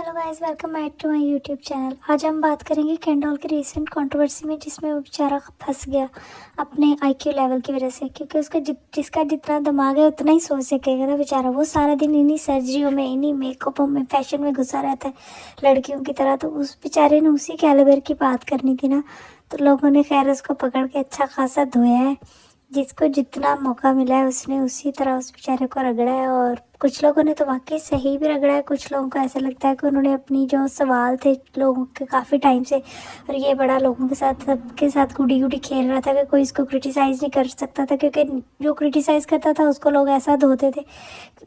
Hello guys, welcome back to my YouTube channel. आज हम बात करेंगे केंडोल की रीसेंट कंट्रोवर्सी में, जिसमें वो बेचारा फंस गया अपने आईक्यू लेवल की वजह से। क्योंकि उसका जिसका जितना दिमाग है उतना ही सोच सकेगा ना बेचारा। वो सारा दिन इन्हीं सर्जरियों में, इन्हीं मेकअपों में, फैशन में घुसा रहता है लड़कियों की तरह। तो उस बेचारे ने उसी कैलिबर की बात करनी थी ना, तो लोगों ने खैर उसको पकड़ के अच्छा खासा धोया है। जिसको जितना मौका मिला है उसने उसी तरह उस बेचारे को रगड़ा है। और कुछ लोगों ने तो वाकई सही भी रगड़ा है, कुछ लोगों को ऐसा लगता है कि उन्होंने अपनी जो सवाल थे लोगों के काफ़ी टाइम से, और ये बड़ा लोगों के साथ सबके साथ गुडी गुडी खेल रहा था कि कोई इसको क्रिटिसाइज़ नहीं कर सकता था, क्योंकि जो क्रिटिसाइज़ करता था उसको लोग ऐसा धोते थे,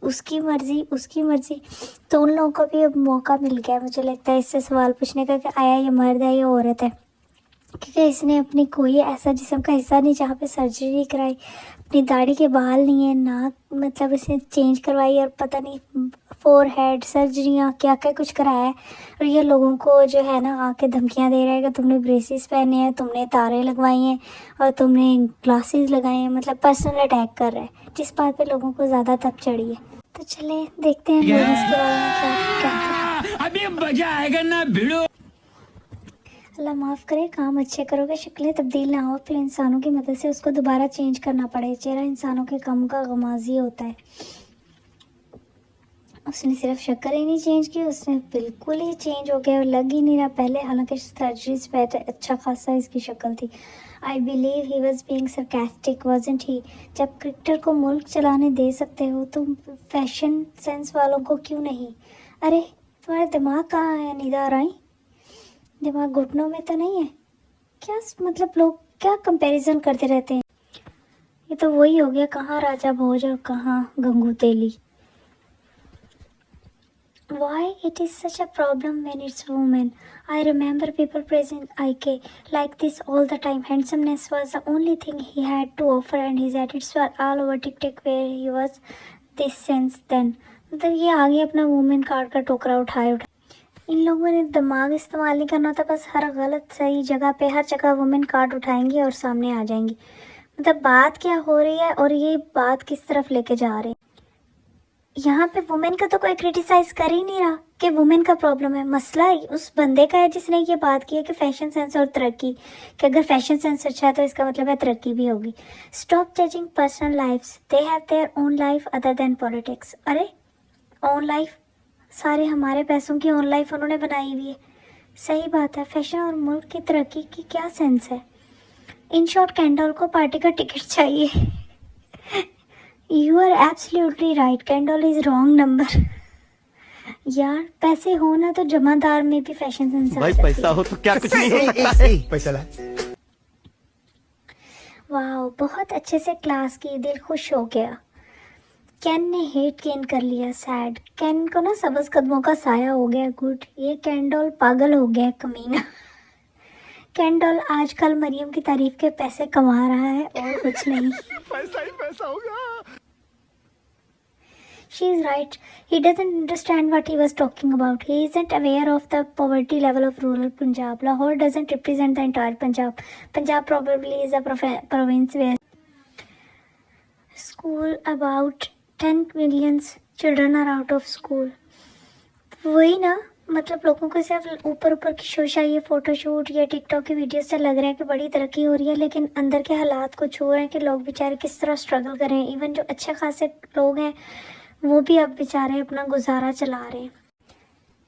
उसकी मर्जी उसकी मर्जी। तो उन लोगों को भी अब मौका मिल गया मुझे लगता है इससे सवाल पूछने का कि आया ये मर्द है या औरत है। क्योंकि इसने अपनी कोई ऐसा जिस्म का हिस्सा नहीं जहाँ पे सर्जरी नहीं कराई, अपनी दाढ़ी के बाल नहीं है, नाक मतलब इसने चेंज करवाई, और पता नहीं फोरहेड सर्जरियाँ क्या क्या कुछ कराया है। और ये लोगों को जो है ना आके धमकियाँ दे रहा है कि तुमने ब्रेसेस पहने हैं, तुमने तारे लगवाई हैं और तुमने ग्लासेस लगाए हैं, मतलब पर्सनल अटैक कर रहा है, जिस बात पे लोगों को ज़्यादा तब चढ़ी है। तो चले देखते हैं लोग इसके बारे में क्या कहते हैं। अभी मजा आएगा ना भिड़ो। अल्लाह माफ़ करे, काम अच्छे करोगे शक्लें तब्दील ना हो, फिर इंसानों की मदद से उसको दोबारा चेंज करना पड़े। चेहरा इंसानों के कम का गमाजी होता है। उसने सिर्फ शक्ल ही नहीं चेंज की, उसने बिल्कुल ही चेंज हो गया और लग ही नहीं रहा पहले। हालांकि सर्जरीज पे अच्छा खासा इसकी शक्ल थी। I believe he was being sarcastic wasn't he. जब क्रिकेटर को मुल्क चलाने दे सकते हो तो फैशन सेंस वालों को क्यों नहीं? अरे तुम्हारा दिमाग कहाँ है निदा राई? दिमाग घुटनों में तो नहीं है क्या? मतलब लोग क्या कंपैरिजन करते रहते हैं। ये तो वही हो गया, कहाँ राजा भोज और कहाँ गंगू तेली। Why it is such a problem when it's women? I remember people praising IK like this all the time. Handsomeness was the only thing he had to offer and his edits were all over TikTok where he was this since then. मतलब ये आगे अपना women card का टोकरा उठाए। इन लोगों ने दिमाग इस्तेमाल नहीं करना था, बस हर गलत सही जगह पे हर जगह वुमेन कार्ड उठाएंगी और सामने आ जाएंगी। मतलब बात क्या हो रही है और ये बात किस तरफ लेके जा रहे हैं। यहाँ पे वुमेन का तो कोई क्रिटिसाइज कर ही नहीं रहा कि वुमेन का प्रॉब्लम है। मसला उस बंदे का है जिसने ये बात की है कि फैशन सेंस और तरक्की, कि अगर फैशन सेंस अच्छा है तो इसका मतलब है तरक्की भी होगी। Stop judging personal lifes, they have their own life other than politics. अरे ओन लाइफ, सारे हमारे पैसों की ओन लाइफ उन्होंने बनाई हुई है। सही बात है, फैशन और मुल्क की तरक्की की क्या सेंस है? इन शॉर्ट कैंडल को पार्टी का टिकट चाहिए। You are absolutely right, candle is wrong number. यार पैसे हो ना तो जमादार में भी फैशन सेंस भाई पैसा हो तो क्या कुछ नहीं हो सकता है। पैसा ला। वाह, बहुत अच्छे से क्लास की, दिल खुश हो गया। कैन ने हेट गेन कर लिया, सैड। कैन को ना सबज कदमों का साया हो गया, गुड। ये कैंडल पागल हो गया कमीना। कैंडल आजकल मरियम की तारीफ के पैसे कमा रहा है और कुछ नहीं। पैसा ही पैसा होगा। She is right. He doesn't understand what he was talking about. He isn't aware of the poverty level of rural Punjab. Lahore doesn't represent the entire Punjab. Punjab probably is a province where school about 10 million children are out of school. वही ना, मतलब लोगों को सिर्फ ऊपर ऊपर की शोशा, ये फोटोशूट या टिकटॉक की वीडियो से लग रहा है कि बड़ी तरक्की हो रही है, लेकिन अंदर के हालात कुछ हो रहे हैं कि लोग बेचारे किस तरह स्ट्रगल कर रहे हैं। इवन जो अच्छे खासे लोग हैं वो भी अब बेचारे अपना गुजारा चला रहे हैं।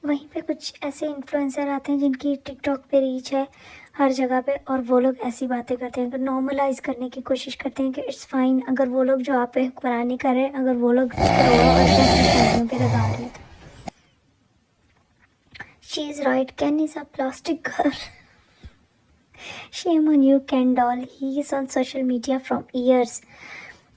वहीं पे कुछ ऐसे इन्फ्लुएंसर आते हैं जिनकी टिकटॉक पे रीच है हर जगह पे, और वो लोग ऐसी बातें करते हैं कि नॉर्मलाइज करने की कोशिश करते हैं कि इट्स फाइन अगर वो लोग जो आप पे हुक्मरानी कर रहे हैं, अगर वो लोग पे लगा रहे हैं। She is right, can is a plastic girl. Shame on you, Ken doll. He is on social media from years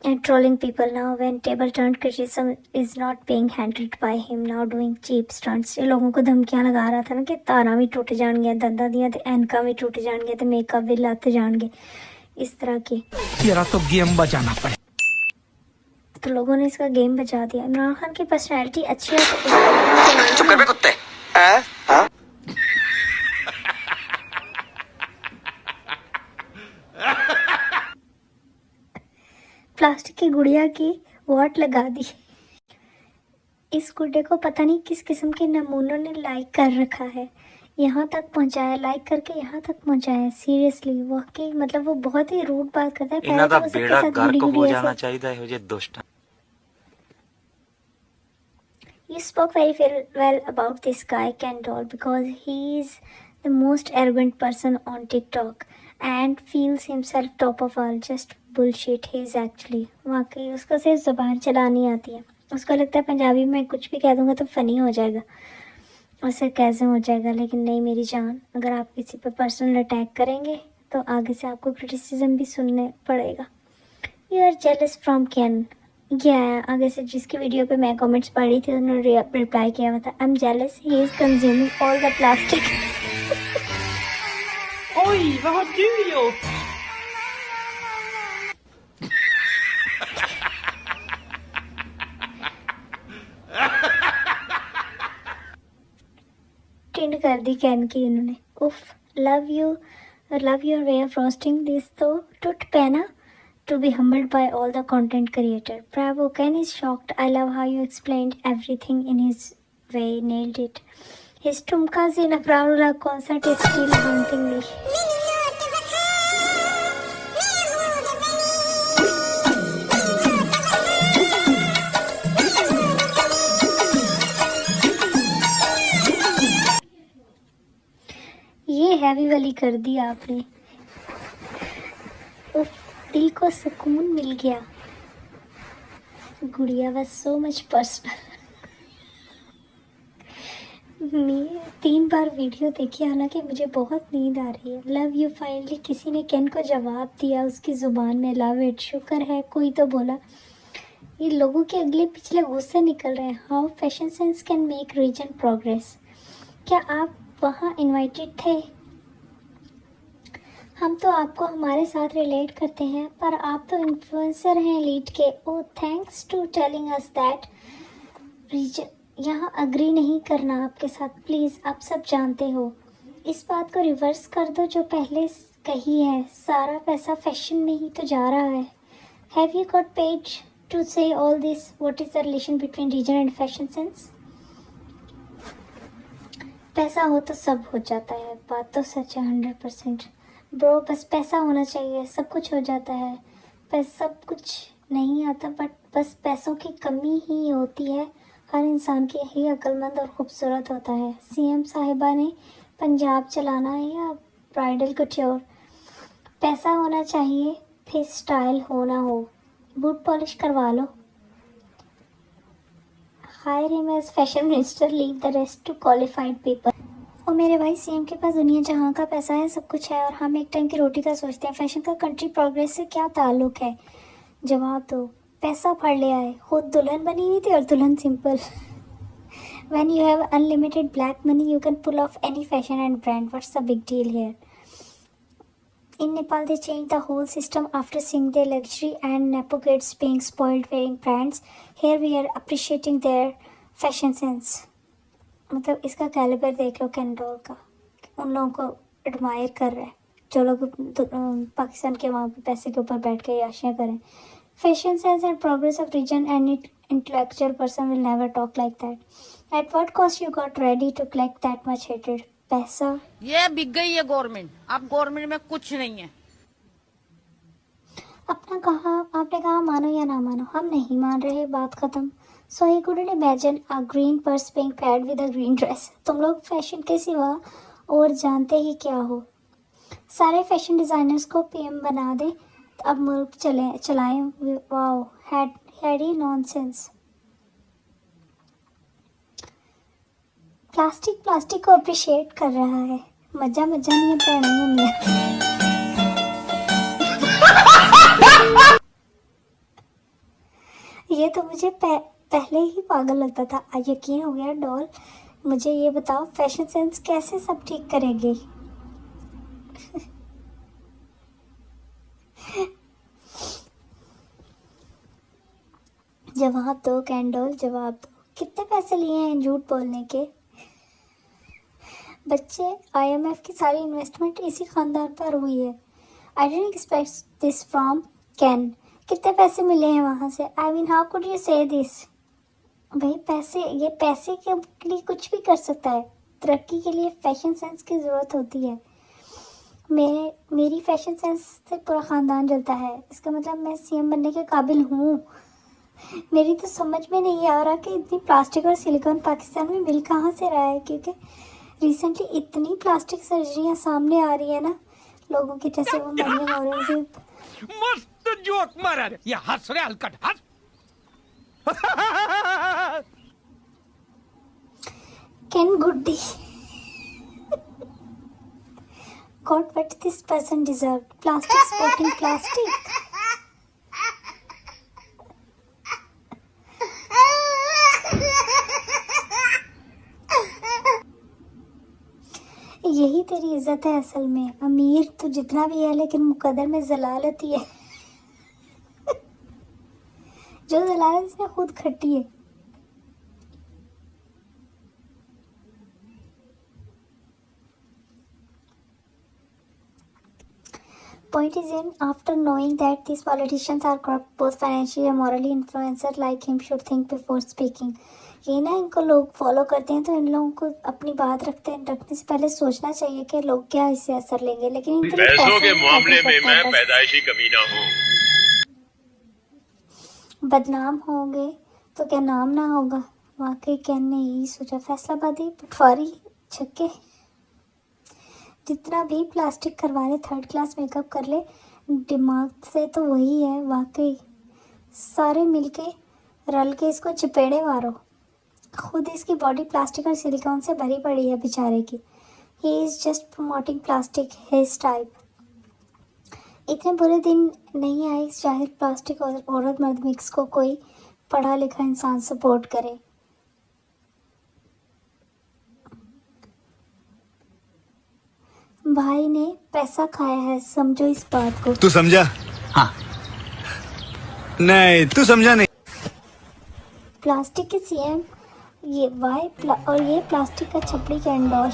and trolling people now when table turned criticism is not being handled by him, now doing cheap stunts। ये लोगों को धमकियां लगा रहा था ना कि तारा भी टूट जाएंगे, दंदा दिया तो एनका भी टूट जाएंगे, तो मेकअप भी लत जाएंगे, इस तरह की। तेरा तो गेम बजाना पड़े। तो लोगों ने इसका गेम बजा दिया। इमरान खान की पर्सनैलिटी अच्छी है तो चुप कर बे कुत्ते। प्लास्टिक की गुड़िया की वाट लगा दी। इस गुड्डे को पता नहीं किस किस्म के नमूनों ने लाइक कर रखा है, यहाँ तक पहुँचाया, लाइक करके यहाँ तक पहुँचाया। सीरियसली वाकई मतलब वो बहुत ही रूड बात करता है। ਇਹਨਾਂ पहले ਦਾ तो वो सबके ਬੇੜਾ साथ ਗਰਕ गुड़ी ਹੋ गुड़ी ਜਾਣਾ ऐसे। ਚਾਹੀਦਾ ਇਹੋ ਜਿਹੇ ਦੁਸ਼ਟ। You spoke very well about this guy Kendall because he is the most arrogant person on TikTok and feels himself top of all. Just bullshit he is actually। वाकई उसको सिर्फ ज़ुबान चलानी आती है। उसको लगता है पंजाबी में कुछ भी कह दूंगा तो फ़नी हो जाएगा, उससे कैसे हो जाएगा। लेकिन नहीं मेरी जान, अगर आप किसी पे पर्सनल अटैक करेंगे तो आगे से आपको क्रिटिसिज्म भी सुनने पड़ेगा। You are jealous from can. या आगे से जिसकी वीडियो पे मैं कमेंट्स पढ़ रही थी उन्होंने रिप्लाई किया हुआ था, I am jealous he is consuming all the plastic. Oj, vad har du gjort? Tinned कर दी कैन की इन्होंने। उफ, love your way of roasting this तो टूट पैना to be humbled by all the content creator. Bravo, Ken is shocked. I love how you explained everything in his way. Nailed it. His Tumkas in a Pravula concert is still haunting me. ये heavy वाली कर दी आपने। उफ, दिल को सुकून मिल गया। गुड़िया वाज सो मच पर्सनल। मैं 3 बार वीडियो देखी, हालांकि मुझे बहुत नींद आ रही है। लव यू, फाइनली किसी ने केन को जवाब दिया उसकी ज़ुबान में। लव इट, शुक्र है कोई तो बोला। ये लोगों के अगले पिछले गुस्से निकल रहे हैं। How fashion sense can make region progress. क्या आप वहाँ इनवाइटेड थे? हम तो आपको हमारे साथ रिलेट करते हैं, पर आप तो इन्फ्लुएंसर हैं लीड के। Oh thanks to telling us that. Region यहाँ अग्री नहीं करना आपके साथ प्लीज़, आप सब जानते हो। इस बात को रिवर्स कर दो जो पहले कही है। सारा पैसा फैशन में ही तो जा रहा है। Have you got paid to say all this? What is the relation between reason and fashion sense? पैसा हो तो सब हो जाता है, बात तो सच है 100%। ब्रो बस पैसा होना चाहिए, सब कुछ हो जाता है। सब कुछ नहीं आता, बट बस पैसों की कमी ही होती है। हर इंसान की ही अक्लमंद और ख़ूबसूरत होता है। सीएम साहिबा ने पंजाब चलाना है या ब्राइडल कुट्योर? पैसा होना चाहिए, फिर स्टाइल होना हो। बूट पॉलिश करवा लो। Hire him as fashion minister, leave the rest to qualified people. और मेरे भाई सीएम के पास दुनिया जहाँ का पैसा है, सब कुछ है, और हम एक टाइम की रोटी का सोचते हैं। फैशन का कंट्री प्रोग्रेस से क्या ताल्लुक है? जवाब दो। पैसा फड़ ले आए, खुद दुल्हन बनी हुई थी और दुल्हन simple. When you have unlimited black money, you can pull off any fashion and brand. What's the big deal here? In Nepal, they changed the whole system after seeing their luxury and nepo kids being spoiled wearing brands. Here we are appreciating their fashion sense. मतलब इसका calibre देख लो Candolle का, उन लोगों को admire कर रहा है जो लोग पाकिस्तान के वहाँ पे पैसे के ऊपर बैठ के याशियाँ करें। Fashion sense and progress of region and intellectual person will never talk like that. At what cost you got ready to collect that much hatred? पैसा। ये बिक गई है गवर्नमेंट, अब गवर्नमेंट में कुछ नहीं है। आपने कहा मानो या ना मानो, हम नहीं मान रहे, बात खत्म। So he couldn't imagine a green purse being paired with a green dress. तुम लोग फैशन के सिवा और जानते ही क्या हो? सारे फैशन डिजाइनर्स को पीएम बना दे, अब मुल्क चलाएं। Wow, heady nonsense. प्लास्टिक को अप्रिशिएट कर रहा है। मजा नहीं है पहनाई में। ये तो मुझे पहले ही पागल लगता था, आज यकीन हो गया। डॉल, मुझे ये बताओ फैशन सेंस कैसे सब ठीक करेगी? जवाब दो कैंडल, जवाब दो। कितने पैसे लिए हैं झूठ बोलने के? बच्चे, IMF की सारी इन्वेस्टमेंट इसी खानदान पर हुई है। I didn't expect this from can. कितने पैसे मिले हैं वहाँ से? I mean how could you से दिस? भाई पैसे, ये पैसे के लिए कुछ भी कर सकता है। तरक्की के लिए फैशन सेंस की ज़रूरत होती है। मेरी फैशन सेंस से पूरा ख़ानदान जलता है। इसका मतलब मैं सीएम बनने के काबिल हूँ। मेरी तो समझ में नहीं आ रहा कि इतनी प्लास्टिक और सिलिकॉन पाकिस्तान में मिल कहाँ से रहा है, क्योंकि रिसेंटली इतनी प्लास्टिक सर्जरियाँ सामने आ रही है ना लोगों की, जैसे वो मरियम औरंगजेब। मस्त जोक मारा रे ये हंस रे हलकट हंस Ken Goody got what this person deserved. Plastic sporting plastic. यही तेरी इज्जत है असल में। अमीर तो जितना भी है लेकिन मुकद्दर में जलालत ही है। जो जलालत इसने खुद खट्टी है। Point is in, after knowing that these politicians are corrupt, both financially and morally, influencers like him should think before speaking. ये ना इनको लोग फॉलो करते हैं तो इन लोगों को अपनी बात रखने से पहले सोचना चाहिए कि लोग क्या इससे असर लेंगे। लेकिन इनके लिए पैसों के पैसा मामले में मैं बस पैदाइशी कमीना हूँ। बदनाम होंगे तो क्या नाम ना होगा। वाकई कैन ने यही सोचा। फैसलाबादी पटवारी छक्के, जितना भी प्लास्टिक करवा ले, थर्ड क्लास मेकअप कर ले, दिमाग से तो वही है। वाकई सारे मिलके रल के इसको चपेड़े मारो। खुद इसकी बॉडी प्लास्टिक और सिलिकॉन से भरी पड़ी है बेचारे की। He is just promoting plastic his type. इतने बुरे दिन नहीं आए चाहे प्लास्टिक और औरत मर्द मिक्स को कोई पढ़ा लिखा इंसान सपोर्ट करे। भाई ने पैसा खाया है, समझो इस बात को। तू समझा? हाँ। नहीं, तू समझा नहीं। प्लास्टिक के सीएम ये और ये प्लास्टिक का छपड़ी का इंडोर।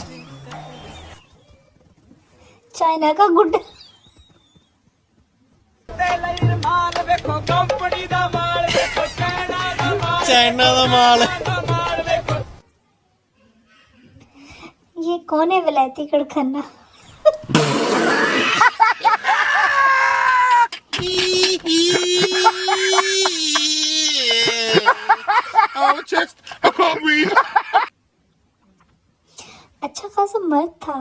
चाइना का गुड। चाइना दा माल। ये कौन है विलायती कड़खन्ना? Oh, chest. I can't breathe. अच्छा खासा मर्द था।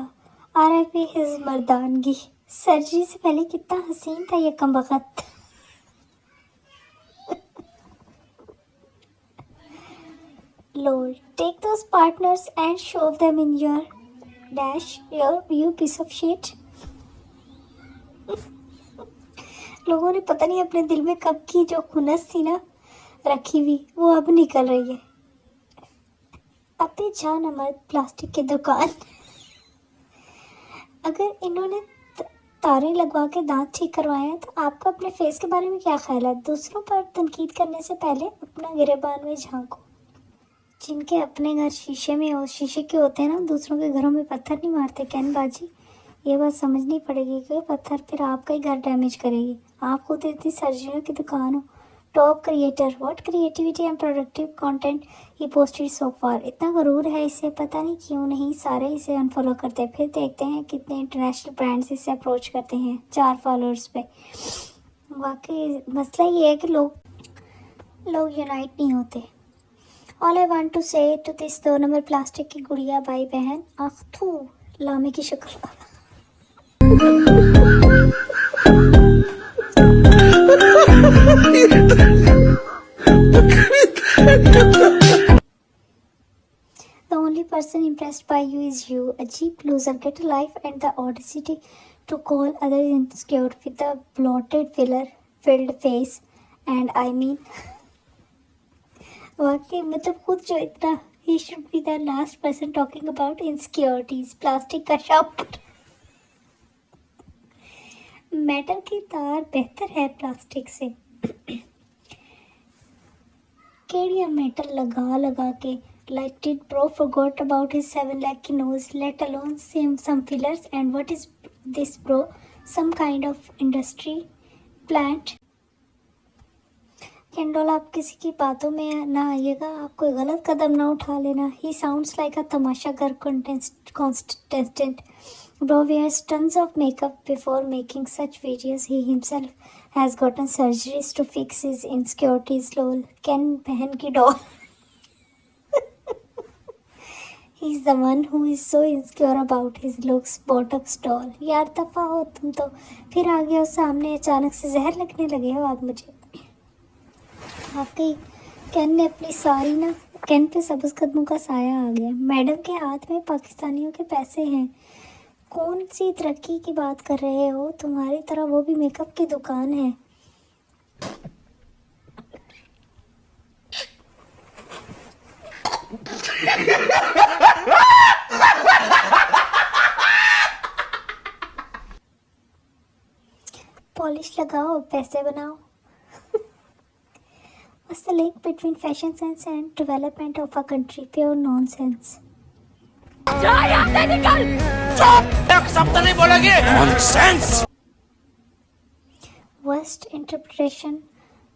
RIP his मर्दानगी। सर्जरी से पहले कितना हसीन था ये कमबख्त। Lord, take those partners and shove them in your dash, you piece of shit. लोगों ने पता नहीं अपने दिल में कब की जो खुनस थी ना रखी हुई, वो अब निकल रही है। अबे जान अमर प्लास्टिक की दुकान। अगर इन्होंने तारें लगवा के दांत ठीक करवाए हैं तो आपका अपने फेस के बारे में क्या ख्याल है? दूसरों पर तनकीद करने से पहले अपना गिरेबान में झांको। जिनके अपने घर शीशे के होते हैं ना, दूसरों के घरों में पत्थर नहीं मारते। कैन बाजी, ये बात समझनी पड़ेगी कि पत्थर फिर आपका ही घर डैमेज करेगी। आप खुद इतनी सर्जरियों की दुकान हो। Top creator, what creativity and productive content he posted so far. इतना गरूर है इसे, पता नहीं क्यों नहीं सारे इसे अनफॉलो करते। फिर देखते हैं कितने इंटरनेशनल ब्रांड्स इसे अप्रोच करते हैं 4 फॉलोअर्स पे। वाकई मसला ये है कि लोग यूनाइट नहीं होते। ऑल आई वांट टू से टू दिस 2 नंबर प्लास्टिक की गुड़िया भाई बहन, आख थू लामे की शक्ल। The only person impressed by you is you, a cheap loser. Get a life and the audacity to call others insecure with a bloated filled face. And I mean, वाकई मतलब खुद जो इतना, he should be the last person talking about insecurities. Plastic का shop. Metal की तार बेहतर है प्लास्टिक से। केड़िया मेटल लगा के like did bro forgot about his 7 lakh nose, let alone some fillers. And what is this bro, some kind of industry plant? केंडोल, आप किसी की बातों में ना आइएगा, आप कोई गलत कदम ना उठा लेना। ही साउंड्स लाइक अ तमाशागर contestant. Bro wears tons of makeup before making such videos. He himself has gotten surgeries to fix his insecurities. Lol. Ken बहन की doll. He's the one who is so insecure about his looks. Botox doll. यार दफा हो तुम तो। फिर आ गया सामने, अचानक से जहर लगने लगे हो आप मुझे। वाकई कैन ने अपनी सारी ना, कैन पे सबज कदमों का साया आ गया। मैडम के हाथ में पाकिस्तानियों के पैसे हैं। कौन सी तरक्की की बात कर रहे हो? तुम्हारी तरह वो भी मेकअप की दुकान है। पॉलिश लगाओ, पैसे बनाओ। What's the link between fashion sense and development of a country? Pure nonsense. एक शब्द नहीं बोलोगे nonsense. Worst interpretation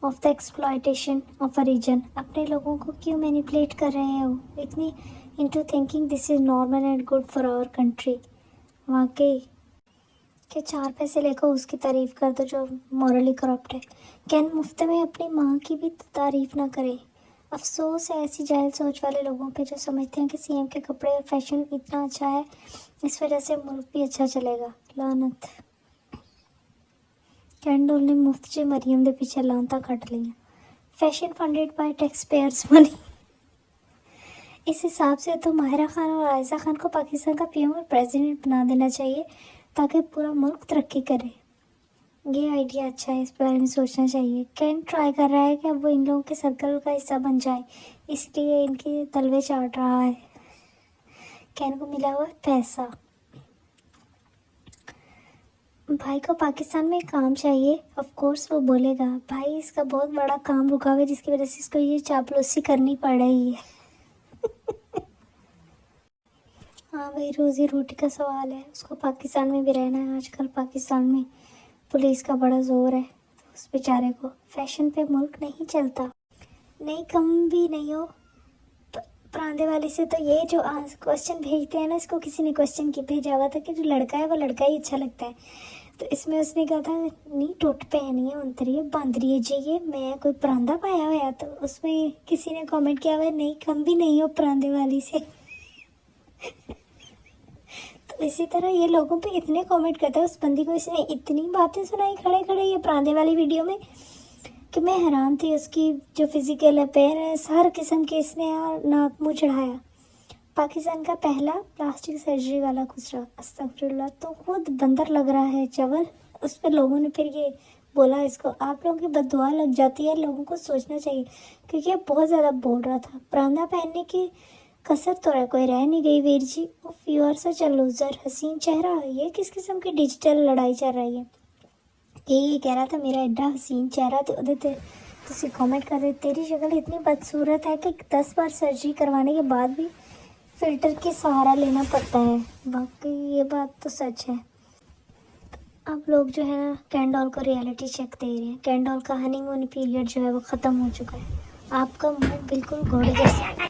of the exploitation of a region. अपने लोगों को क्यों मैनिपुलेट कर रहे हो इतनी into thinking this is normal and good for our country? वाकई कि 4 पैसे लेकर उसकी तारीफ कर दो जो मॉरली करप्ट है। कैन मुफ्त में अपनी माँ की भी तारीफ ना करे। अफसोस है ऐसी जाहिल सोच वाले लोगों पे जो समझते हैं कि सीएम के कपड़े और फैशन इतना अच्छा है, इस वजह से मुल्क भी अच्छा चलेगा। लानत। कैंडोल ने मुफ्त से मरियम के पीछे लानता कट लिया। Fashion funded by tax payers money. इस हिसाब से तो माहिरा खान और आयशा खान को पाकिस्तान का पीएम और प्रेसिडेंट बना देना चाहिए ताकि पूरा मुल्क तरक्की करे। ये आइडिया अच्छा है, इस बारे में सोचना चाहिए। कैन ट्राई कर रहा है कि अब वो इन लोगों के सर्कल का हिस्सा बन जाए, इसलिए इनके तलवे चाट रहा है। कैन को मिला हुआ पैसा। भाई को पाकिस्तान में काम चाहिए, ऑफ कोर्स वो बोलेगा भाई इसका बहुत बड़ा काम रुका हुआ है जिसकी वजह से इसको ये चापलूसी करनी पड़ रही है। हाँ भाई, रोजी रोटी का सवाल है, उसको पाकिस्तान में भी रहना है। आजकल पाकिस्तान में पुलिस का बड़ा जोर है, तो उस बेचारे को फैशन पे मुल्क नहीं चलता। नहीं कम भी नहीं हो परांदे वाली से। तो ये जो क्वेश्चन भेजते हैं ना, इसको किसी ने क्वेश्चन की भेजा हुआ था कि जो लड़का है वो लड़का ही अच्छा लगता है। तो इसमें उसने कहा था नहीं टुट पहनी है उतरी है बांदरी है जी, ये मैं कोई परांदा पाया हुआ। तो उसमें किसी ने कमेंट किया हुआ नहीं कम भी नहीं हो परांदे वाली से। तो इसी तरह ये लोगों पे इतने कमेंट करता है, उस बंदी को इसने इतनी बातें सुनाई खड़े खड़े ये परांदे वाली वीडियो में कि मैं हैरान थी। उसकी जो फिजिकल अपेयरेंस हर किस्म के इसने नाक मुँह चढ़ाया। पाकिस्तान का पहला प्लास्टिक सर्जरी वाला खुसरा, अस्तगफिरुल्लाह। तो खुद बंदर लग रहा है चवल। उस पर लोगों ने फिर ये बोला इसको आप लोगों की बददुआ लग जाती है। लोगों को सोचना चाहिए क्योंकि ये बहुत ज़्यादा बोल रहा था। परांदा पहनने की कसर तो कोई रह नहीं गई वीर जी। उफ you are such a loser. हसीन चेहरा, ये किस किस्म की डिजिटल लड़ाई चल रही है? ये कह रहा था मेरा एड्डा हसीन चेहरा तो उधर तुसी कमेंट कर रहे तेरी शक्ल इतनी बदसूरत है कि 10 बार सर्जरी करवाने के बाद भी फिल्टर की सहारा लेना पड़ता है। बाकी ये बात तो सच है। अब लोग जो है ना कैंडोल को रियलिटी चेक दे रहे हैं। कैंडोल का हनीमून पीरियड जो है वो ख़त्म हो चुका है। आपका मुंह बिल्कुल घोड़े जैसा।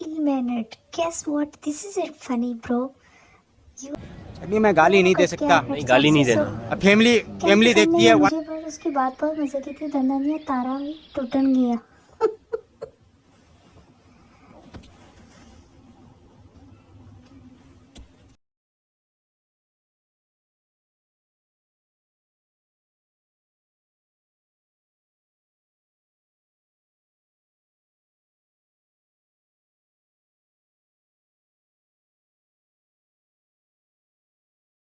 E-Minute. Guess what? This is it funny, bro. अभी मैं गाली नहीं दे सकता। नहीं, गाली नहीं देना। अब फैमिली देखती है। मुझे पर उसकी बात बहुत मजे की थी। दंदनिया तारा भी टूटन गया।